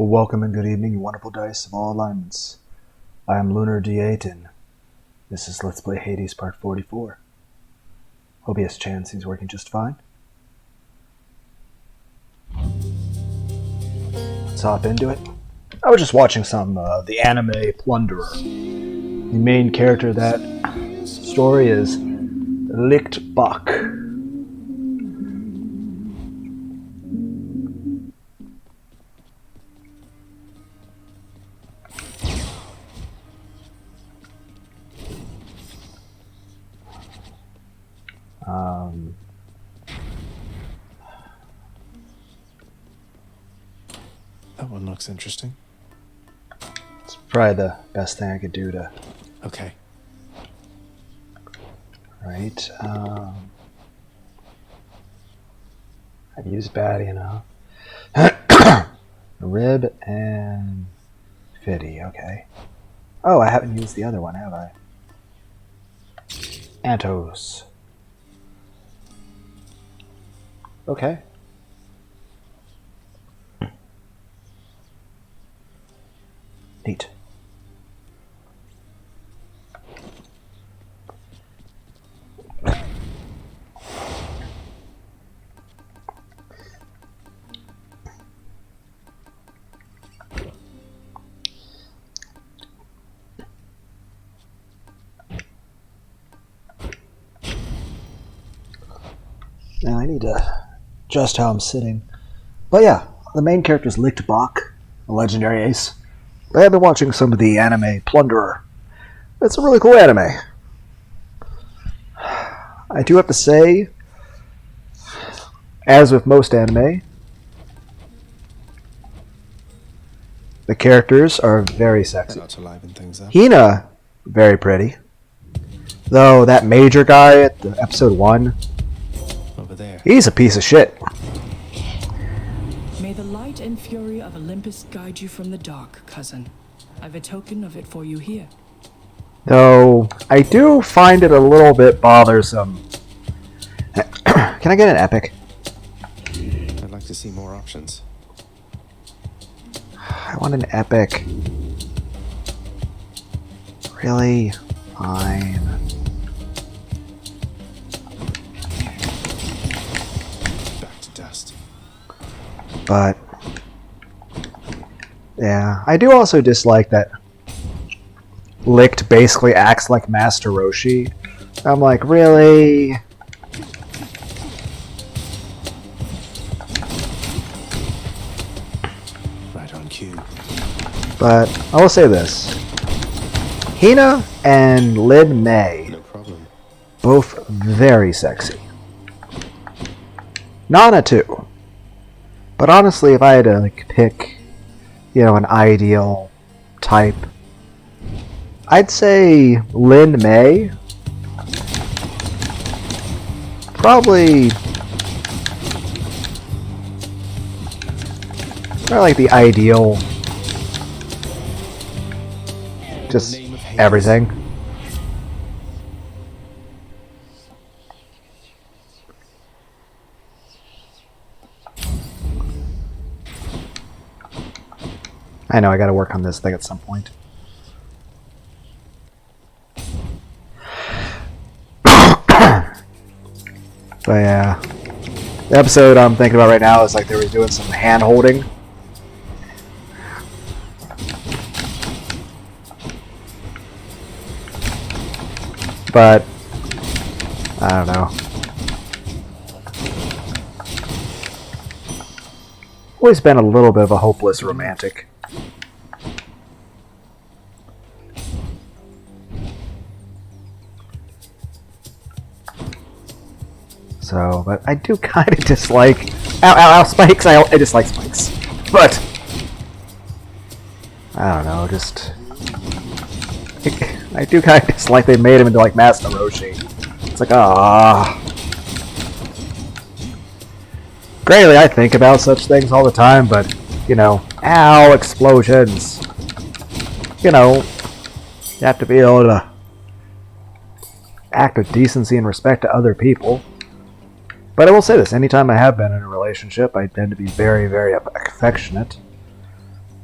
Well, welcome and good evening, you wonderful dice of all alignments. I am Lunar D8, and this is Let's Play Hades Part 44. Hope he has a chance, he's working just fine. Let's hop into it. I was just watching some the anime Plunderer. The main character of that story is Licht. That one looks interesting. It's probably the best thing I could do to... Okay. Right, I've used baddie enough. Rib and Fiddy, okay. Oh, I haven't used the other one, have I? Antos. Okay. Neat. Now I need to adjust how I'm sitting. But yeah, the main character is Licht, a legendary ace. But I've been watching some of the anime Plunderer. It's a really cool anime. I do have to say, as with most anime, the characters are very sexy. Hina, very pretty. Though that major guy at the episode 1, over there, he's a piece of shit. May the light and fury of Olympus guide you from the dark, cousin. I've a token of it for you here. Though, I do find it a little bit bothersome. Can I get an epic? I'd like to see more options. I want an epic. Really? Fine. Back to dust. But yeah, I do also dislike that Licht basically acts like Master Roshi. I'm like, really? Right on cue. But I will say this. Hina and Lynn May, No problem. both very sexy. Nana too. But honestly, if I had to like pick, you know, an ideal type, I'd say Lynn May. Probably like the ideal, just everything. I know, I gotta work on this thing at some point. But yeah, the episode I'm thinking about right now is like they were doing some hand holding. But I don't know. Always been a little bit of a hopeless romantic. So, but I do kind of dislike... Ow, spikes! I dislike spikes. But I don't know, just... I do kind of dislike they made him into like Master Roshi. It's like, ah. Granted, I think about such things all the time, but, you know, ow, explosions. You know, you have to be able to act with decency and respect to other people. But I will say this, anytime I have been in a relationship, I tend to be very, very affectionate.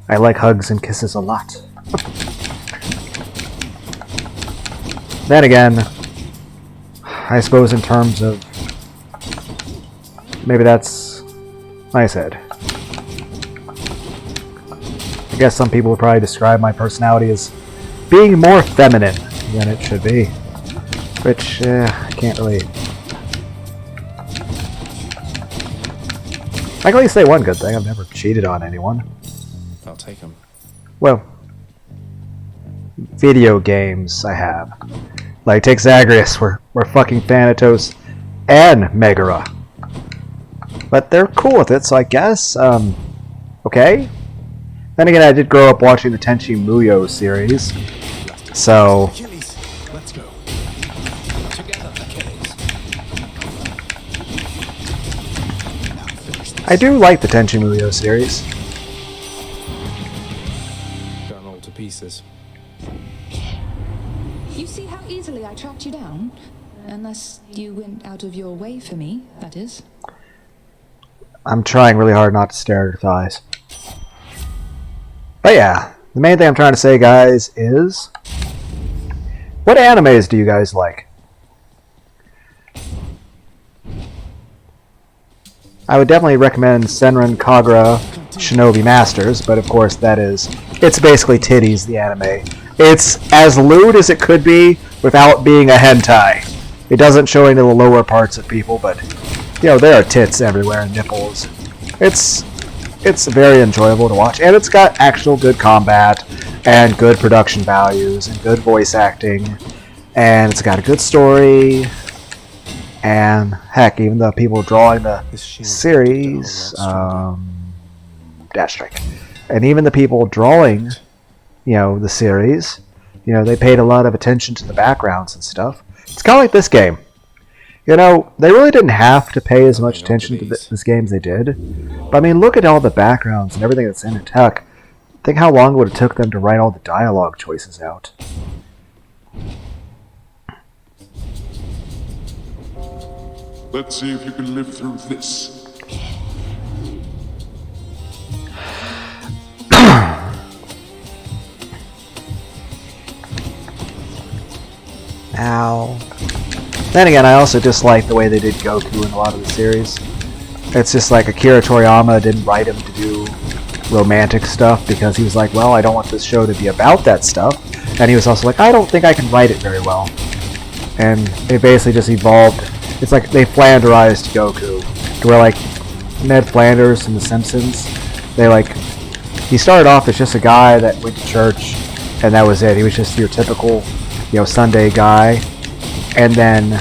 I like hugs and kisses a lot. Then again, I suppose in terms of... maybe that's... like I said. I guess some people would probably describe my personality as being more feminine than it should be. Which, I can't really... I can only say one good thing. I've never cheated on anyone. I'll take him. Well, video games I have. Like, take Zagreus, we're fucking Thanatos and Megara. But they're cool with it, so I guess, okay. Then again, I did grow up watching the Tenchi Muyo series, so... Achilles, let's go. Together, Achilles. I do like the Tenchi Muyo series. Done all to pieces. You see how easily I tracked you down? Unless you went out of your way for me, that is. I'm trying really hard not to stare at her thighs. But yeah, the main thing I'm trying to say, guys, is... what animes do you guys like? I would definitely recommend Senran Kagura Shinobi Masters, but of course that is... it's basically titties, the anime. It's as lewd as it could be without being a hentai. It doesn't show any of the lower parts of people, but... you know, there are tits everywhere and nipples. It's very enjoyable to watch, and it's got actual good combat, and good production values, and good voice acting, and it's got a good story, and heck, even the people drawing the series, Dash Strike, and even the people drawing, you know, the series, you know, they paid a lot of attention to the backgrounds and stuff. It's kind of like this game. You know, they really didn't have to pay as much attention to this game as they did. But I mean, look at all the backgrounds and everything that's in it. Heck, think how long it would have took them to write all the dialogue choices out. Let's see if you can live through this. Ow. Then again, I also dislike the way they did Goku in a lot of the series. It's just like Akira Toriyama didn't write him to do romantic stuff because he was like, well, I don't want this show to be about that stuff. And he was also like, I don't think I can write it very well. And they basically just evolved. It's like they Flanderized Goku. To where like Ned Flanders from The Simpsons, they like, he started off as just a guy that went to church and that was it. He was just your typical, you know, Sunday guy. And then,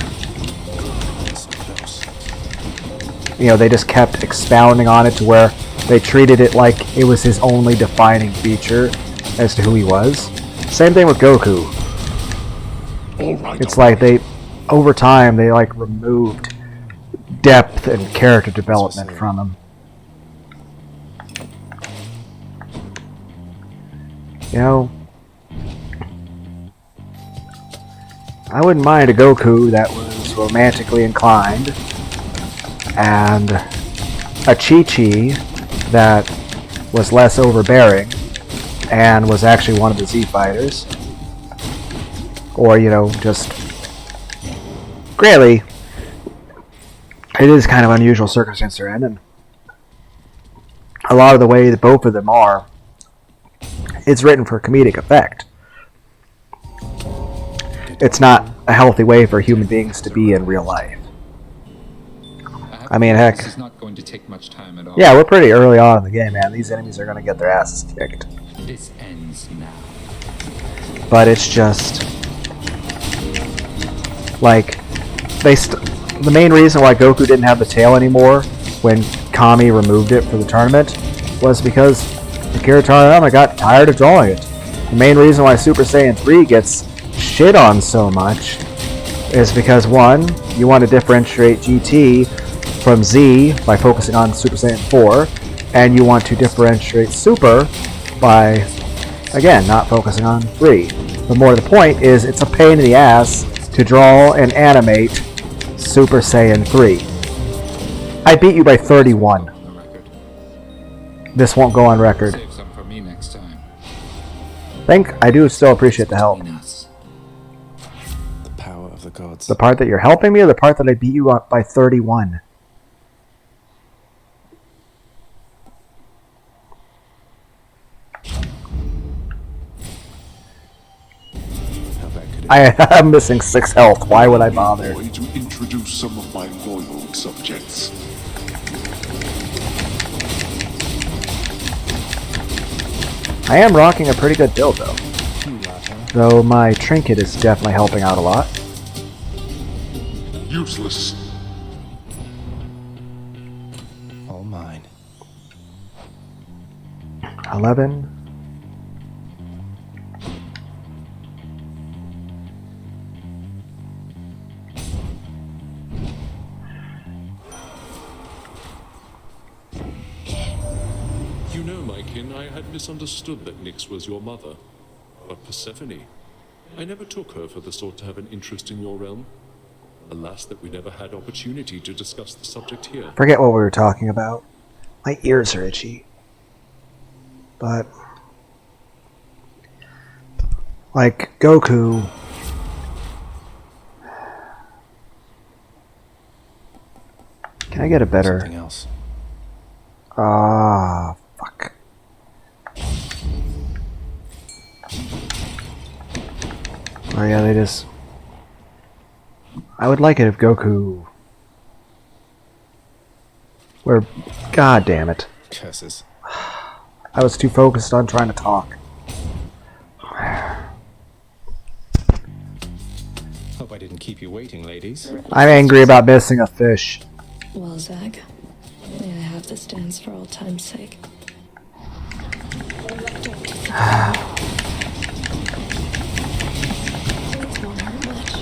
you know, they just kept expounding on it to where they treated it like it was his only defining feature as to who he was. Same thing with Goku. It's like they, over time, they like removed depth and character development from him. You know, I wouldn't mind a Goku that was romantically inclined, and a Chi-Chi that was less overbearing, and was actually one of the Z fighters. Or, you know, just... Granted, it is kind of unusual circumstance they're in, and a lot of the way that both of them are, it's written for comedic effect. It's not a healthy way for human beings to be in real life. I mean, heck. This is not going to take much time at all. Yeah, we're pretty early on in the game, man. These enemies are going to get their asses kicked. This ends now. But it's just... like, the main reason why Goku didn't have the tail anymore when Kami removed it for the tournament was because Akira Toriyama got tired of drawing it. The main reason why Super Saiyan 3 gets shit on so much is because, one, you want to differentiate GT from Z by focusing on Super Saiyan 4, and you want to differentiate Super by, again, not focusing on 3. But more to the point is, it's a pain in the ass to draw and animate Super Saiyan 3. I beat you by 31. This won't go on record. Save some for me. me next time. I do still appreciate the help. Between us. The power of the gods. The part that you're helping me, or the part that I beat you up by 31? How bad could it I'm missing 6 health. Why would I bother? Boy, to introduce some of my loyal subjects. I am rocking a pretty good build, though. be, lad, huh? Though my trinket is definitely helping out a lot. Useless. All mine. 11. You know, my kin, I had misunderstood that Nyx was your mother. But Persephone, I never took her for the sort to have an interest in your realm. Alas, that we never had opportunity to discuss the subject here. Forget what we were talking about. My ears are itchy. But like Goku, can I get a better? Something else. Ah, fuck. Oh yeah, they just. I would like it if Goku were. God damn it. Curses. I was too focused on trying to talk. Hope I didn't keep you waiting, ladies. I'm angry about missing a fish. Well, Zag, may I have this dance for old time's sake? It won't hurt much.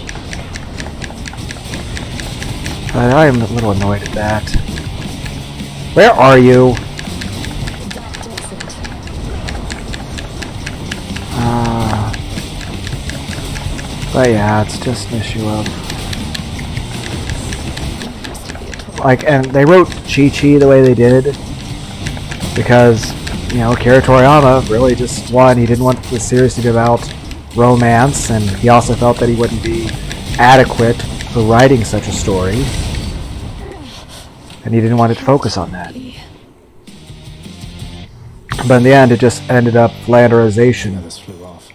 But I'm a little annoyed at that. Where are you? That does it. But yeah, it's just an issue of like, and they wrote Chi-Chi the way they did because, you know, Kira Toriyama really just, one, he didn't want the series to be about romance, and he also felt that he wouldn't be adequate for writing such a story, and he didn't want it to focus on that. But in the end, it just ended up flanderization. This flew off.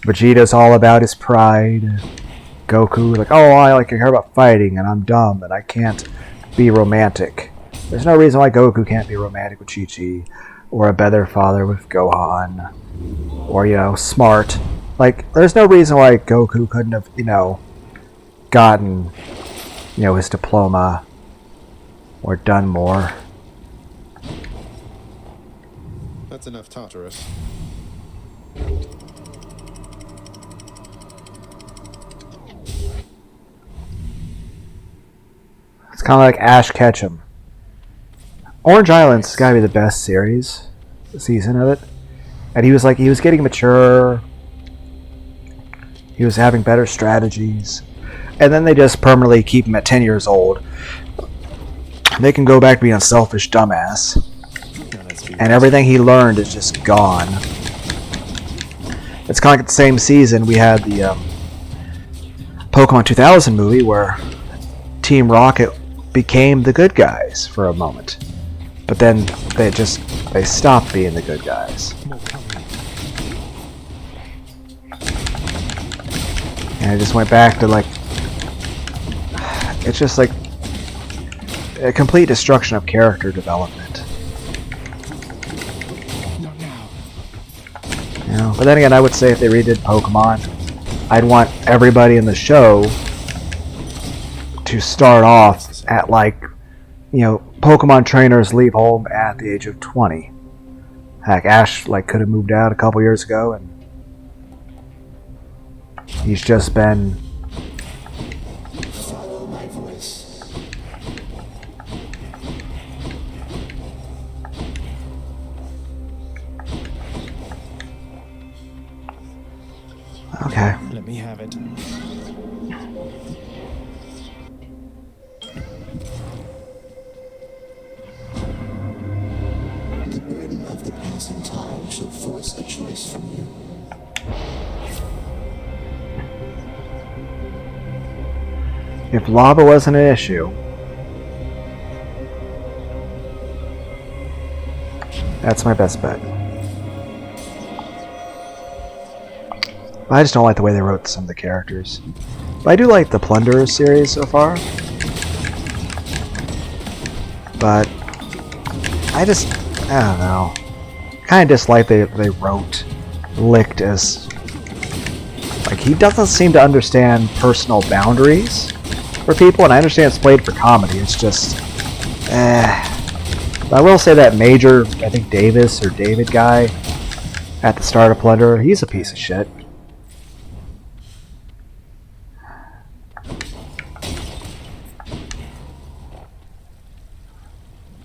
Vegeta's all about his pride. Goku, like, oh, I like to hear about fighting, and I'm dumb, and I can't be romantic. There's no reason why Goku can't be romantic with Chi-Chi, or a better father with Gohan, or, you know, smart. Like, there's no reason why Goku couldn't have, you know, gotten, you know, his diploma, or done more. That's enough Tartarus. It's kind of like Ash Ketchum. Orange Island's gotta be the best season of it. And he was getting mature. He was having better strategies. And then they just permanently keep him at 10 years old. They can go back to being a selfish dumbass. And everything he learned is just gone. It's kind of like the same season we had the Pokemon 2000 movie where Team Rocket became the good guys for a moment. But then they stopped being the good guys. And it just went back to like, it's just like a complete destruction of character development. Not now. You know, but then again, I would say if they redid Pokemon, I'd want everybody in the show to start off at like, you know, Pokemon trainers leave home at the age of 20. Heck, Ash like could have moved out a couple years ago, and he's just been. Follow my voice. Okay. Let me have it. The burden of the chance in time shall force a choice from you. If lava wasn't an issue, that's my best bet. I just don't like the way they wrote some of the characters. But I do like the Plunderer series so far. But I don't know. Kind of dislike they wrote Licht as, like, he doesn't seem to understand personal boundaries for people, and I understand it's played for comedy. It's just, But I will say that Major, I think Davis or David guy at the start of Plunderer, he's a piece of shit.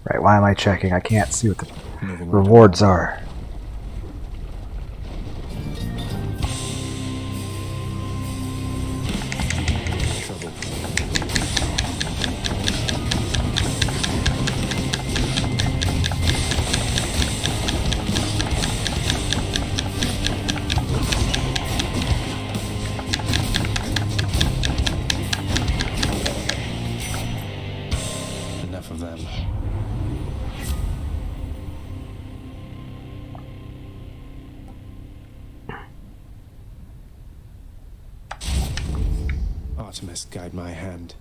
Right, why am I checking? I can't see what the rewards are. Enough of them. Artemis, guide my hand.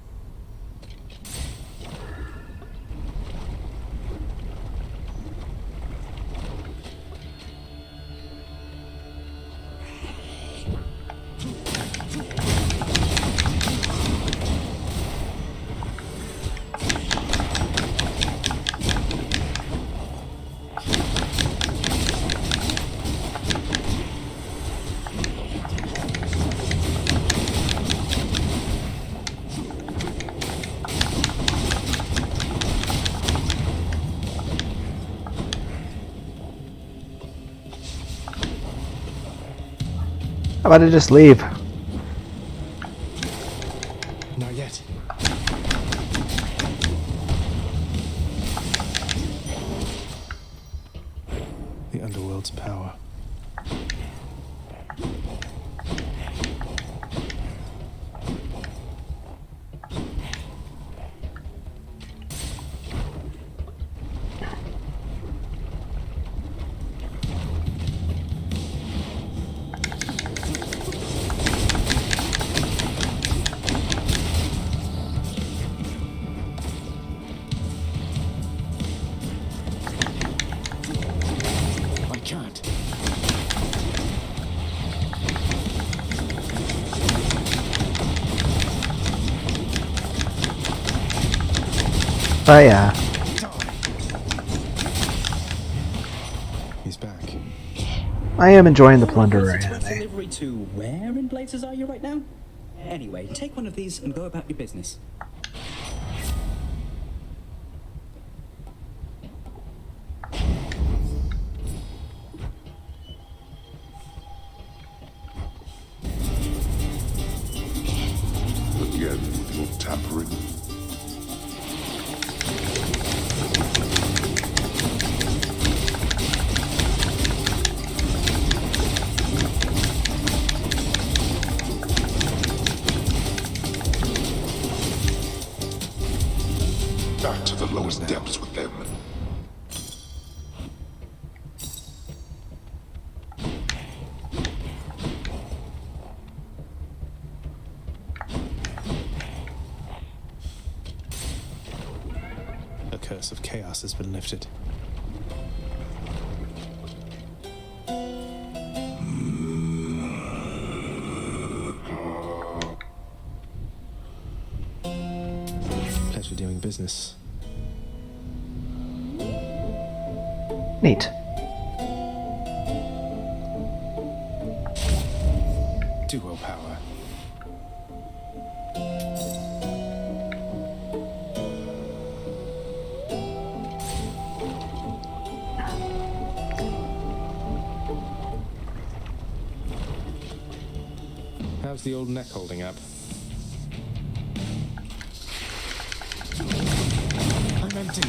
How about I just leave? Not yet. The underworld's power. But yeah. He's back. I am enjoying the Plunderer anime. Delivery to where in blazes are you right now? Anyway, take one of these and go about your business. Again, you're tampering. Back to the lowest depths with them. The curse of chaos has been lifted. Pleasure doing business. Neat. Duo power. How's the old neck holding up? I'm empty.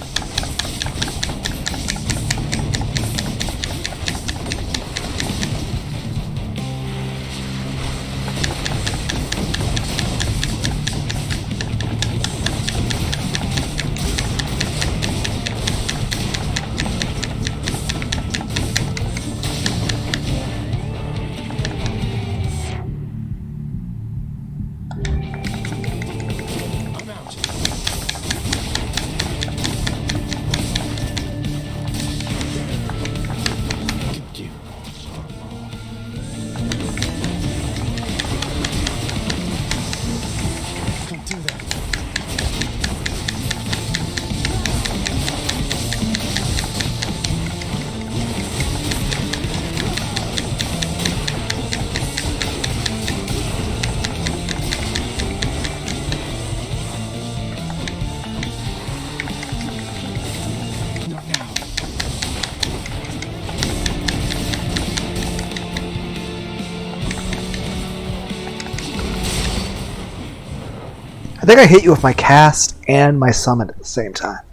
think I hit you with my cast and my summon at the same time.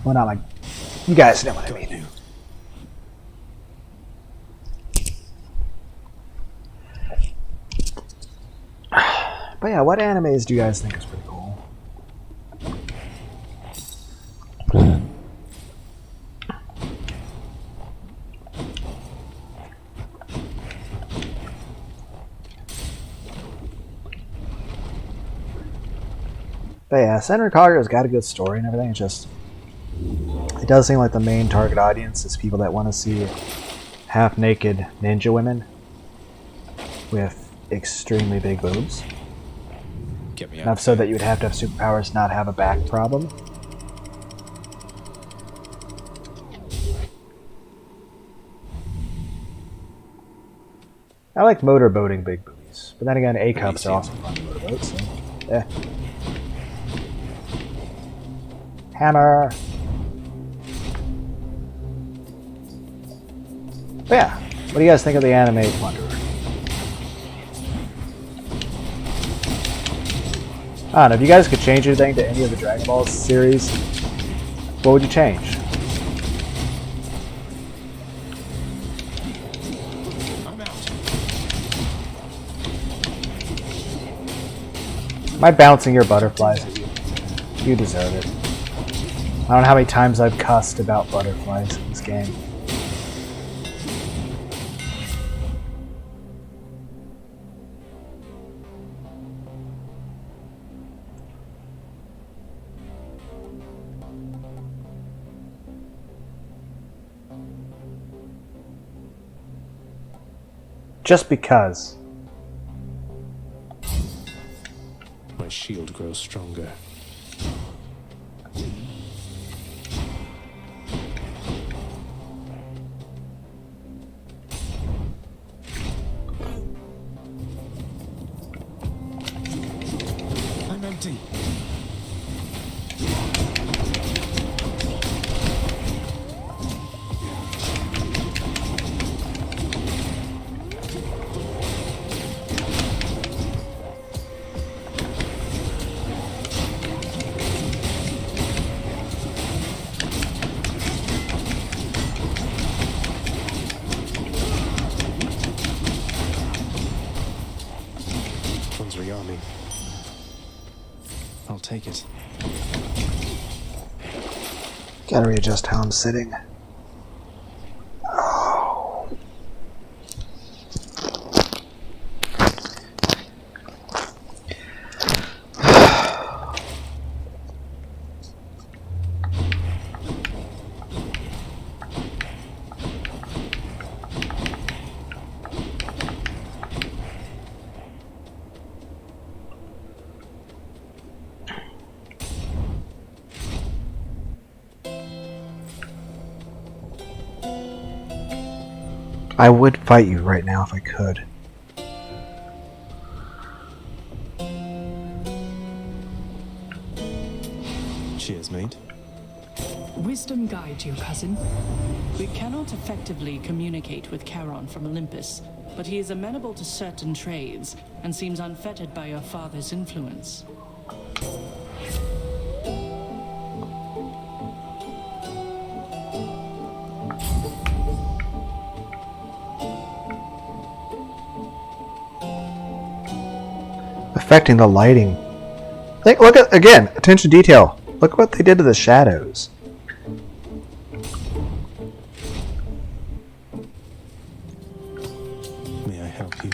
Well, not like... You guys know what I mean. But yeah, what animes do you guys think is pretty cool? But yeah, Senran Kagura's got a good story and everything. It's just, it does seem like the main target audience is people that want to see half-naked ninja women with extremely big boobs. Get me Enough so that you would have to have superpowers, not have a back problem. I like motorboating big boobies, but then again, A-cups are also fun to motorboat, so yeah. Hammer! But yeah, what do you guys think of the anime Plunderer? I don't know, if you guys could change anything to any of the Dragon Ball series, what would you change? I'm out. Am I bouncing your butterflies at you? You deserve it. I don't know how many times I've cussed about butterflies in this game. Just because. My shield grows stronger. I'm empty. Army. I'll take it. Gotta readjust how I'm sitting. Oh. I would fight you right now if I could. Cheers, mate. Wisdom guide you, cousin. We cannot effectively communicate with Charon from Olympus, but he is amenable to certain trades and seems unfettered by your father's influence. Affecting the lighting. Look at, again, attention to detail. Look what they did to the shadows. May I help you?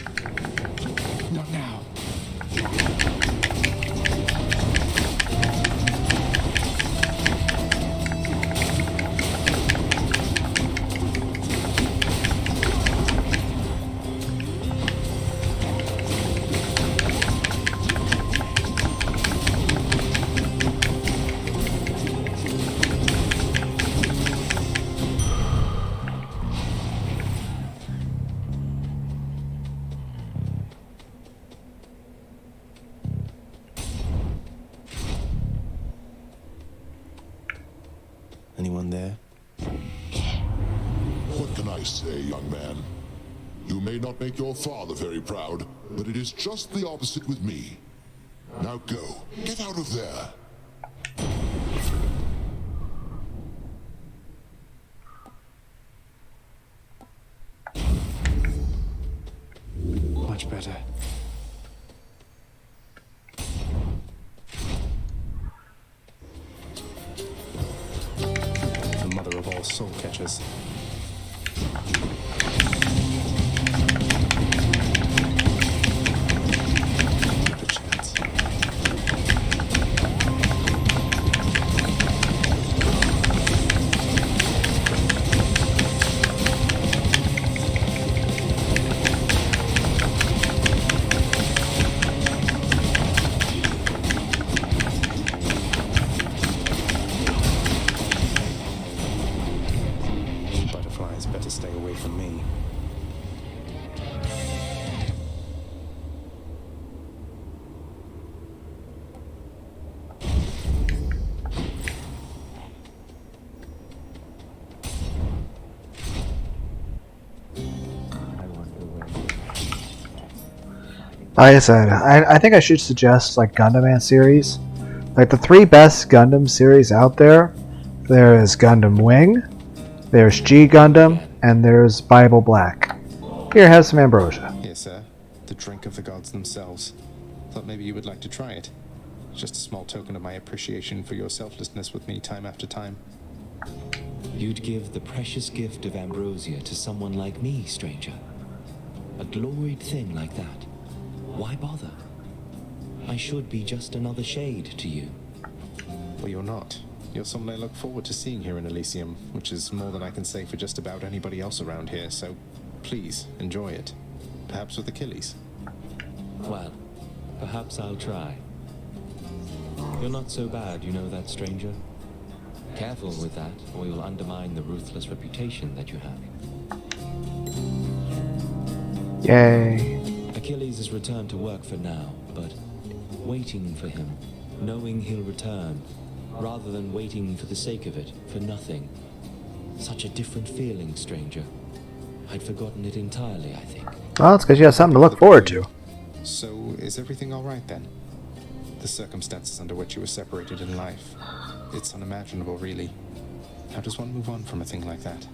Not now. Anyone there? What can I say, young man? You may not make your father very proud, but it is just the opposite with me. Now go. Get out of there. Much better. The mother of all soul catchers. Another chance. Butterflies better stay away from me. Like I said, I think I should suggest like Gundam Man series. Like the 3 best Gundam series out there. There is Gundam Wing, there's G Gundam, and there's Bible Black. Here, have some ambrosia. Yes, sir. The drink of the gods themselves. Thought maybe you would like to try it. Just a small token of my appreciation for your selflessness with me time after time. You'd give the precious gift of ambrosia to someone like me, stranger. A gloried thing like that. Why bother? I should be just another shade to you. Well, you're not. You're someone I look forward to seeing here in Elysium, which is more than I can say for just about anybody else around here, so please, enjoy it. Perhaps with Achilles. Well, perhaps I'll try. You're not so bad, you know that, stranger? Careful with that, or you'll undermine the ruthless reputation that you have. Yay. Achilles has returned to work for now, but waiting for him, knowing he'll return, rather than waiting for the sake of it, for nothing. Such a different feeling, stranger. I'd forgotten it entirely, I think. Well, it's because you have something to look forward to. So, is everything alright then? The circumstances under which you were separated in life. It's unimaginable, really. How does one move on from a thing like that?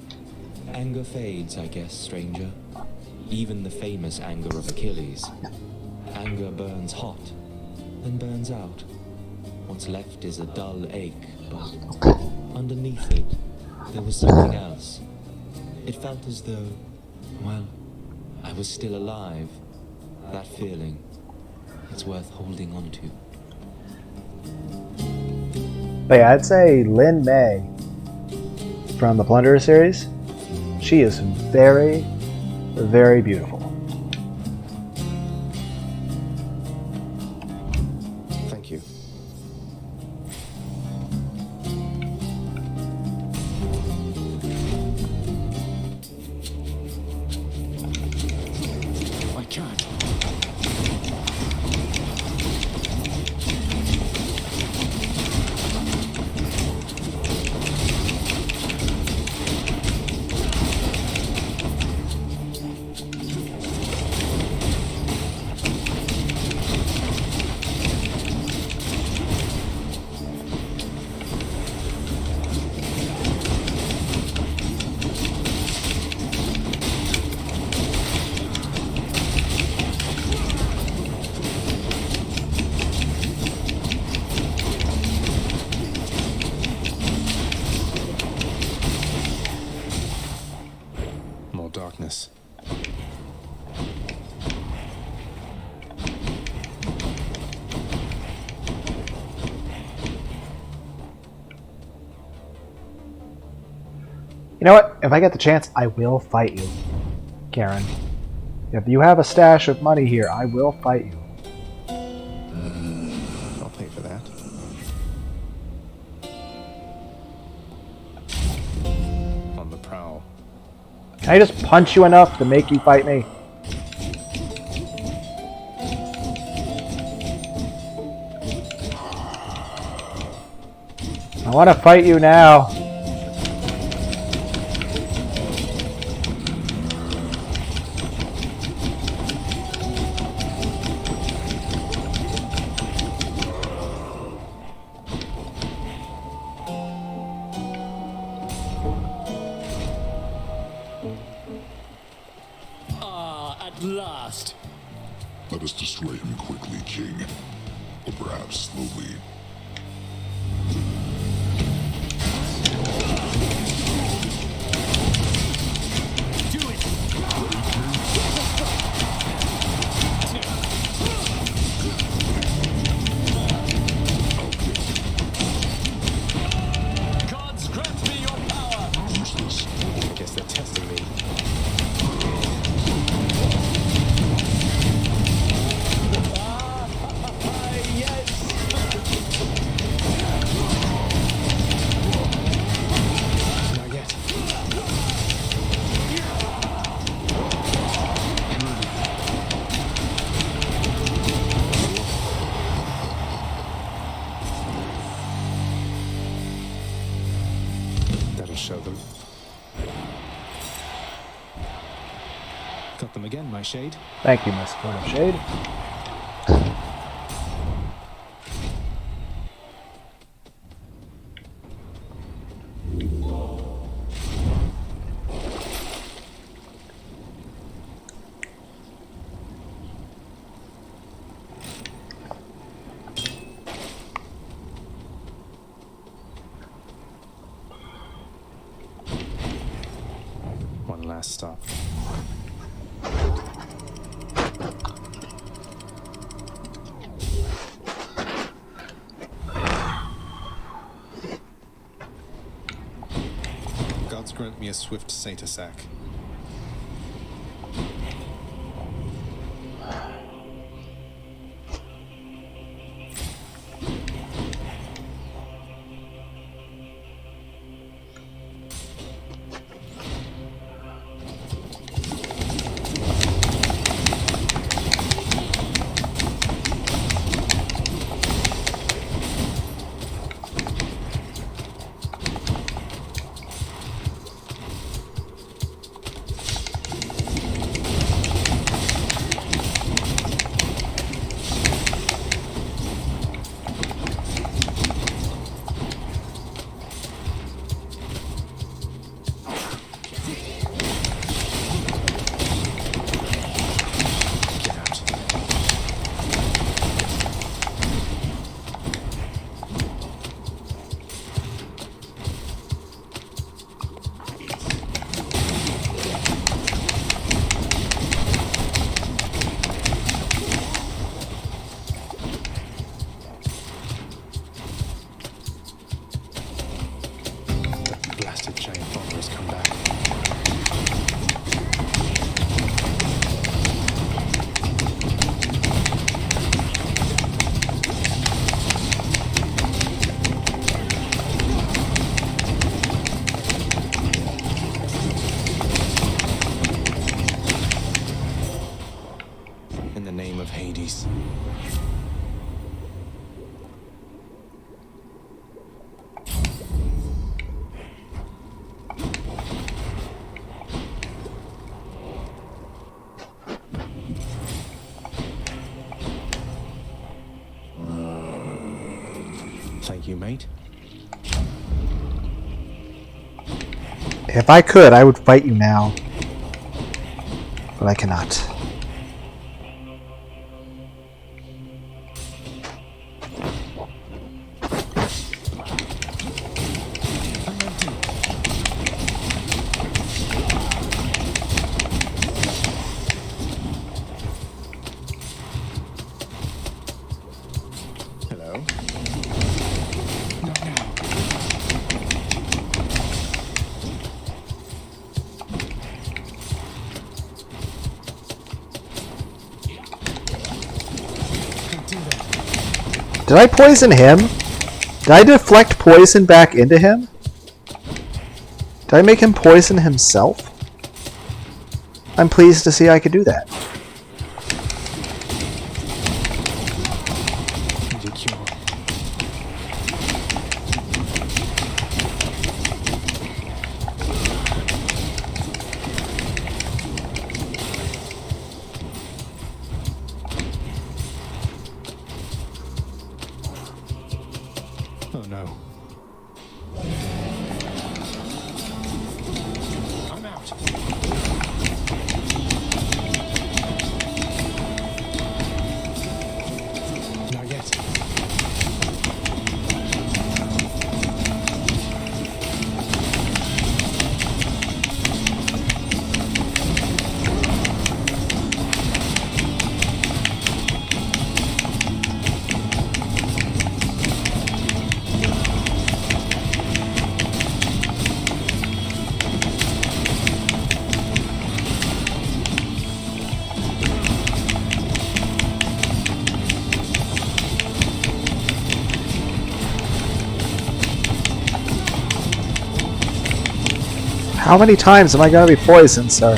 Anger fades, I guess, stranger. Even the famous anger of Achilles. Anger burns hot, then burns out. What's left is a dull ache, but underneath it, there was something else. It felt as though, well, I was still alive. That feeling, it's worth holding on to. But yeah, I'd say Lynn May from the Plunderer series, she is very, very beautiful. Thank you. I can't. Darkness. You know what? If I get the chance, I will fight you, Karen. If you have a stash of money here, I will fight you. I'll pay for that. On the prowl. Can I just punch you enough to make you fight me? I want to fight you now. last. Let us destroy him quickly, King. Or perhaps slowly. Do it! Gods grant me your power! Useless. I guess they're testing me. Not yet. That'll show them. Got them again, my shade. Thank you, my supportive shade. One last stop. Gods grant me a swift satyr sack. Hades. Thank you, mate. If I could, I would fight you now. But I cannot. Hello? Did I poison him? Did I deflect poison back into him? Did I make him poison himself? I'm pleased to see I could do that. Oh no. I'm out. How many times am I gonna be poisoned, sir?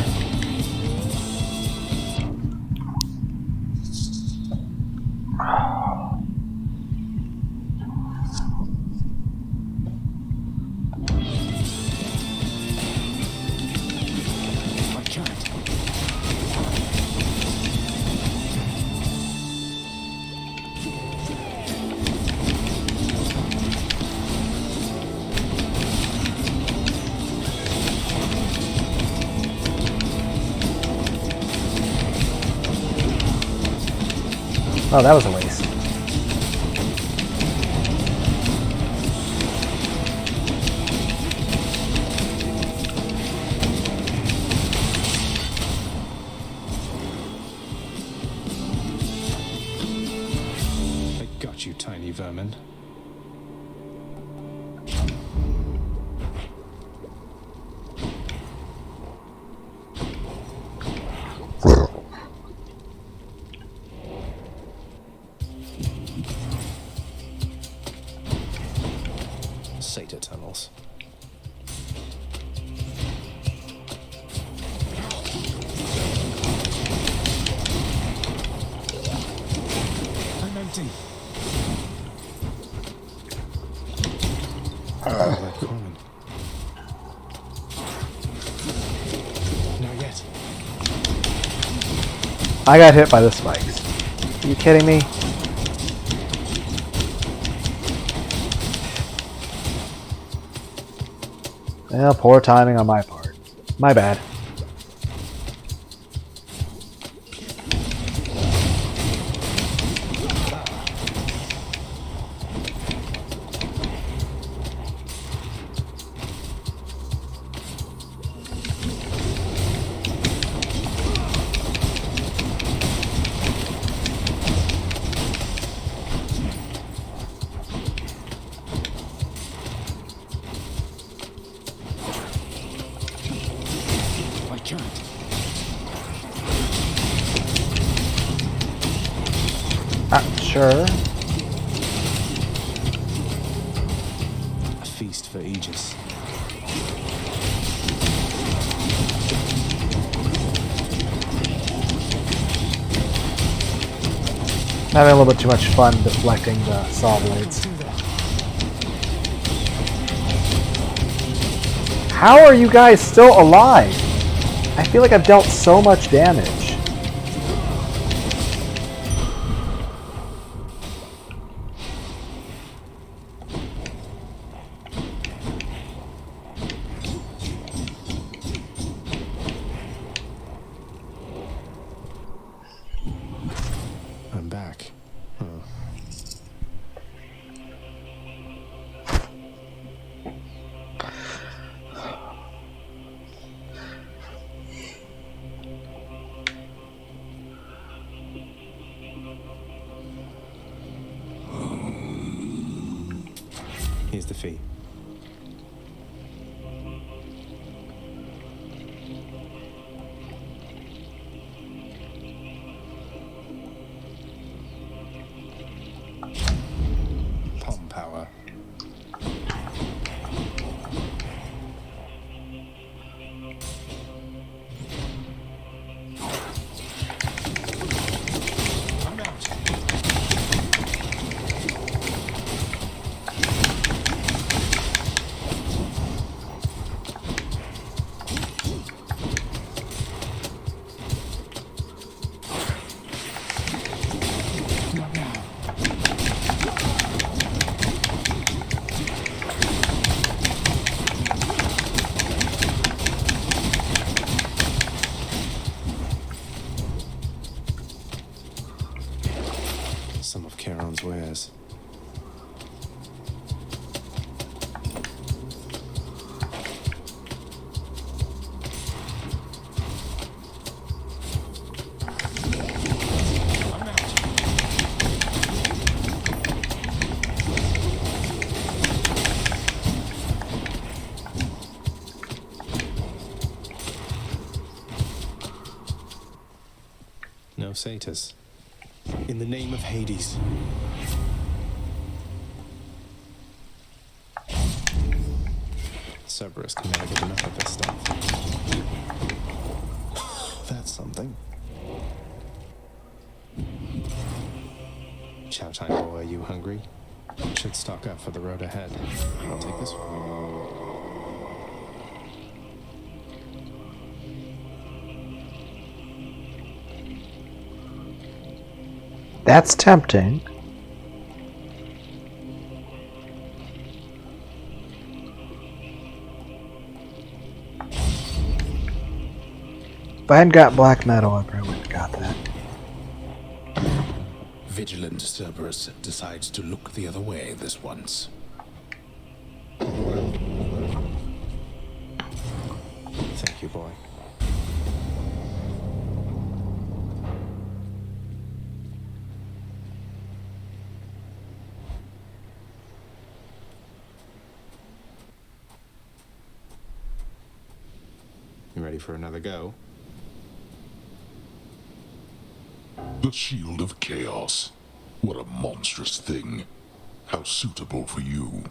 Oh, that was a waste. I got you, tiny vermin. Sata tunnels. I'm empty. They're coming. Not yet. I got hit by the spikes. Are you kidding me? Yeah, poor timing on my part. My bad. Sure. A feast for Aegis. Having a little bit too much fun deflecting the saw blades. How are you guys still alive? I feel like I've dealt so much damage. I'm back. Huh. Here's the fee. Palm power. I'm out. Not now. Some of Charon's wares. I'm out. No satyrs. In the name of Hades. Sir, Cerberus can never get enough of this stuff. That's something. Chow time, boy, are you hungry? Should stock up for the road ahead. I'll take this one. That's tempting. If I hadn't got black metal, I probably would have got that. Vigilant Cerberus decides to look the other way this once. Thank you, boy. You ready for another go? The Shield of Chaos. What a monstrous thing. How suitable for you.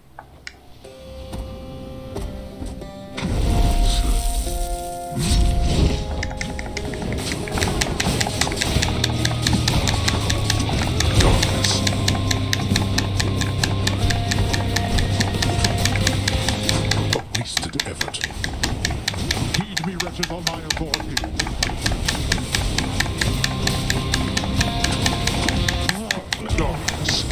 A wasted effort. Heed me, wretches, on my authority. Darkness.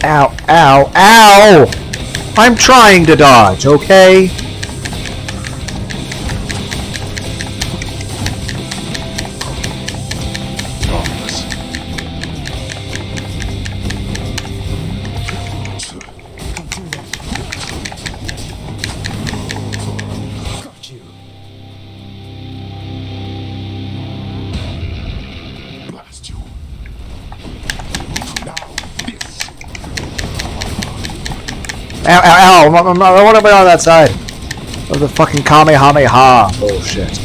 Ow! I'm trying to dodge, okay? Ow! I want to be on that side of the fucking Kamehameha bullshit.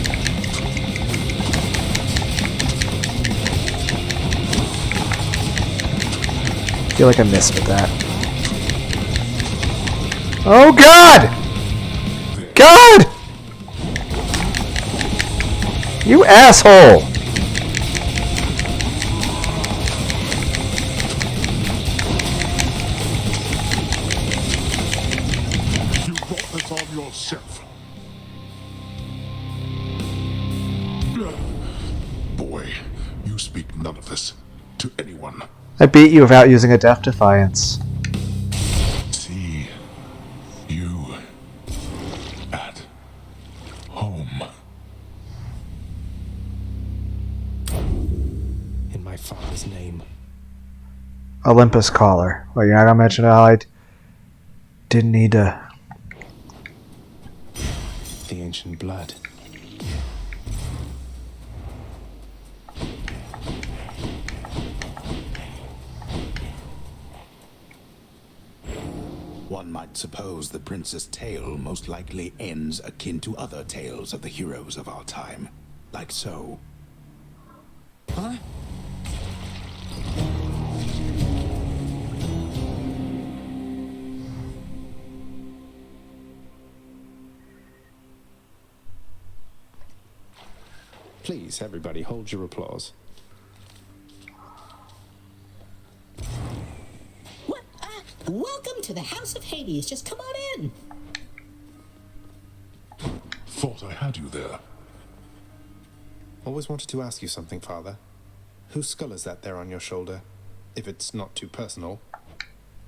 I feel like I missed with that. Oh God! God! You asshole! Yourself. Boy, you speak none of this to anyone. I beat you without using a Death Defiance. See you at home. In my father's name. Olympus Caller. Well, you're not gonna mention how I didn't need to. The ancient blood. One might suppose the prince's tale most likely ends akin to other tales of the heroes of our time. Like so. Huh? Please, everybody, hold your applause. What? Welcome to the House of Hades. Just come on in. Thought I had you there. Always wanted to ask you something, Father. Whose skull is that there on your shoulder? If it's not too personal.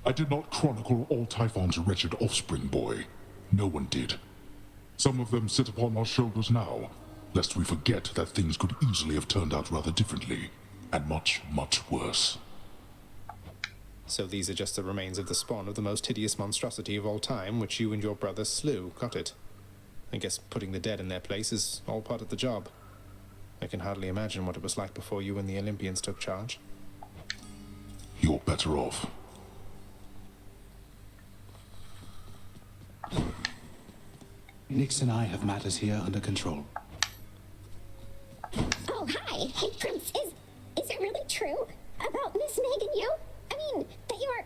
I did not chronicle all Typhon's wretched offspring, boy. No one did. Some of them sit upon our shoulders now, lest we forget that things could easily have turned out rather differently, and much, much worse. So these are just the remains of the spawn of the most hideous monstrosity of all time, which you and your brother slew, got it? I guess putting the dead in their place is all part of the job. I can hardly imagine what it was like before you and the Olympians took charge. You're better off. Nix and I have matters here under control. Oh, hi. Hey, Prince, is it really true about Miss Meg and you? I mean, that you're,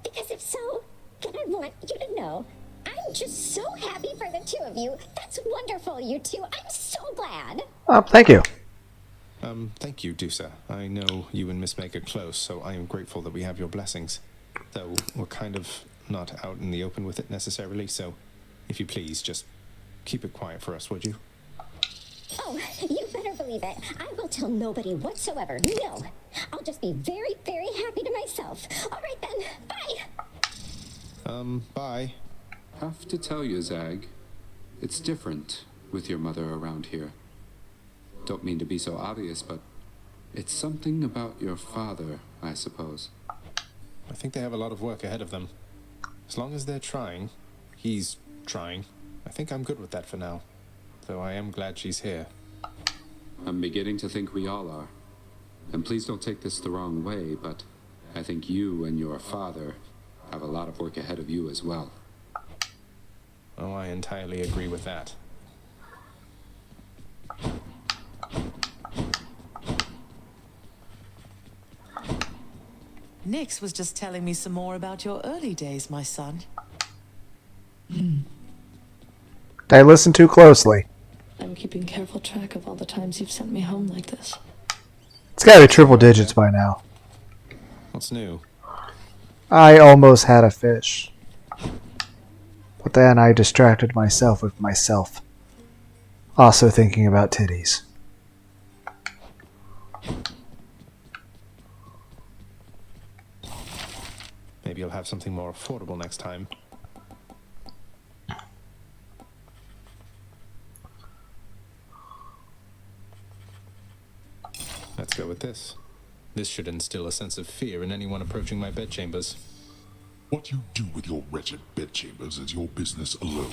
because if so, then I want you to know I'm just so happy for the two of you. That's wonderful, you two. I'm so glad. Thank you. Thank you, Dusa. I know you and Miss Meg are close, so I am grateful that we have your blessings. Though we're kind of not out in the open with it necessarily, so if you please, just keep it quiet for us, would you? Oh, you better believe it. I will tell nobody whatsoever. No. I'll just be very, very happy to myself. All right then. Bye. Bye. Have to tell you, Zag, it's different with your mother around here. Don't mean to be so obvious, but it's something about your father, I suppose. I think they have a lot of work ahead of them. As long as they're trying, he's trying, I think I'm good with that for now. Though I am glad she's here. I'm beginning to think we all are. And please don't take this the wrong way, but I think you and your father have a lot of work ahead of you as well. Oh, I entirely agree with that. Nix was just telling me some more about your early days, my son. I listened too closely. I'm keeping careful track of all the times you've sent me home like this. It's gotta be triple digits by now. What's new? I almost had a fish. But then I distracted myself with myself. Also thinking about titties. Maybe you'll have something more affordable next time. Let's go with this. This should instill a sense of fear in anyone approaching my bedchambers. What you do with your wretched bedchambers is your business alone.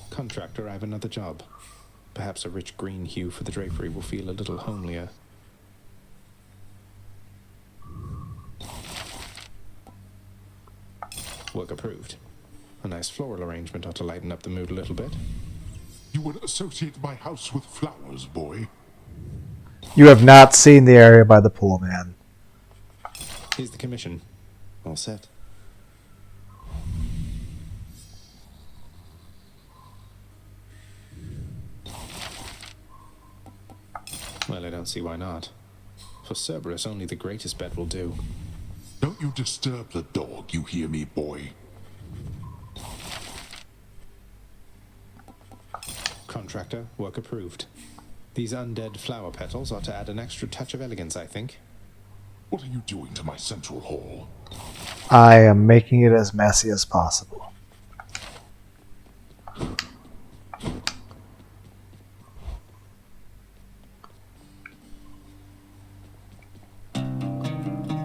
Contractor, I have another job. Perhaps a rich green hue for the drapery will feel a little homelier. Work approved. A nice floral arrangement ought to lighten up the mood a little bit. You would associate my house with flowers, boy. You have not seen the area by the pool, man. Here's the commission. All set. Well, I don't see why not. For Cerberus, only the greatest bed will do. Don't you disturb the dog, you hear me, boy? Contractor, work approved. These undead flower petals ought to add an extra touch of elegance, I think. What are you doing to my central hall? I am making it as messy as possible.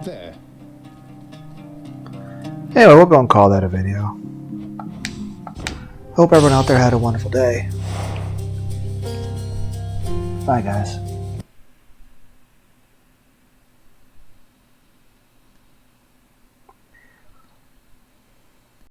There. Anyway, we'll go and call that a video. Hope everyone out there had a wonderful day. Bye, guys.